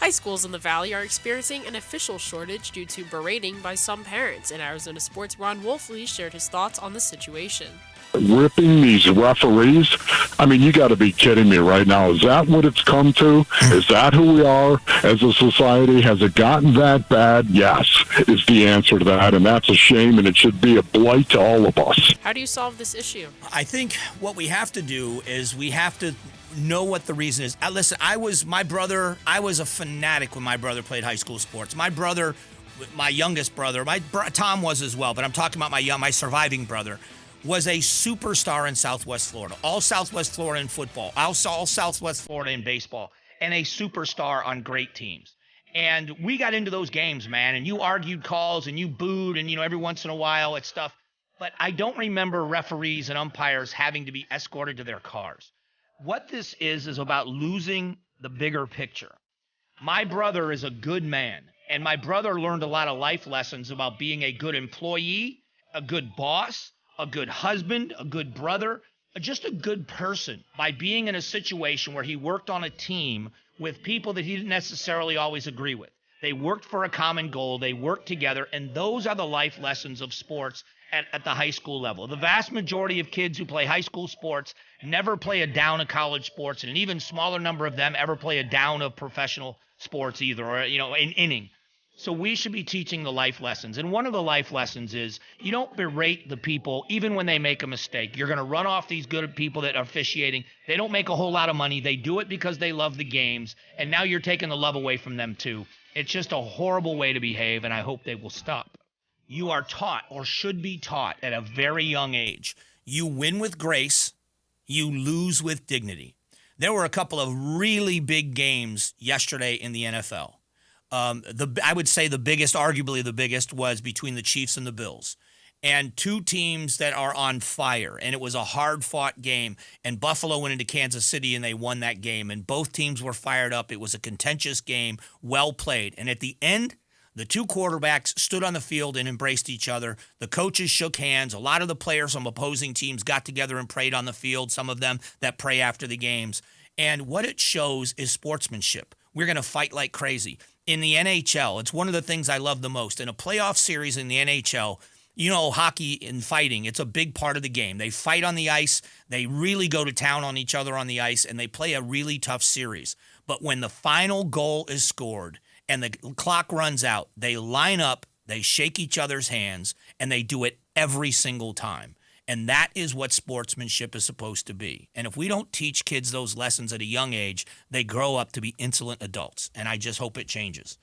High schools in the Valley are experiencing an official shortage due to berating by some parents, and Arizona Sports' Ron Wolfley shared his thoughts on the situation. Ripping these referees? I mean, you got to be kidding me right now. Is that what it's come to? Is that who we are as a society? Has it gotten that bad? Yes, is the answer to that, and that's a shame, and it should be a blight to all of us. How do you solve this issue? I think what we have to do is we have to know what the reason is. Listen, I was a fanatic when my brother played high school sports. My youngest brother, Tom was as well, but I'm talking about my surviving brother, was a superstar in Southwest Florida. All Southwest Florida in football, all Southwest Florida in baseball, and a superstar on great teams. And we got into those games, man, and you argued calls and you booed and, every once in a while it's stuff. But I don't remember referees and umpires having to be escorted to their cars. What this is about losing the bigger picture. My brother is a good man, and my brother learned a lot of life lessons about being a good employee, a good boss, a good husband, a good brother, just a good person by being in a situation where he worked on a team with people that he didn't necessarily always agree with. They worked for a common goal. They worked together, and those are the life lessons of sports at the high school level. The vast majority of kids who play high school sports never play a down of college sports, and an even smaller number of them ever play a down of professional sports either, or, an inning. So we should be teaching the life lessons. And one of the life lessons is you don't berate the people even when they make a mistake. You're going to run off these good people that are officiating. They don't make a whole lot of money. They do it because they love the games. And now you're taking the love away from them too. It's just a horrible way to behave, and I hope they will stop. You are taught, or should be taught at a very young age, you win with grace, you lose with dignity. There were a couple of really big games yesterday in the NFL. I would say arguably the biggest, was between the Chiefs and the Bills. And two teams that are on fire. And it was a hard-fought game. And Buffalo went into Kansas City, and they won that game. And both teams were fired up. It was a contentious game, well played. And at the end, the two quarterbacks stood on the field and embraced each other. The coaches shook hands. A lot of the players from opposing teams got together and prayed on the field, some of them that pray after the games. And what it shows is sportsmanship. We're going to fight like crazy. In the NHL, it's one of the things I love the most. In a playoff series in the NHL, hockey and fighting, it's a big part of the game. They fight on the ice. They really go to town on each other on the ice, and they play a really tough series. But when the final goal is scored and the clock runs out, they line up, they shake each other's hands, and they do it every single time. And that is what sportsmanship is supposed to be. And if we don't teach kids those lessons at a young age, they grow up to be insolent adults. And I just hope it changes.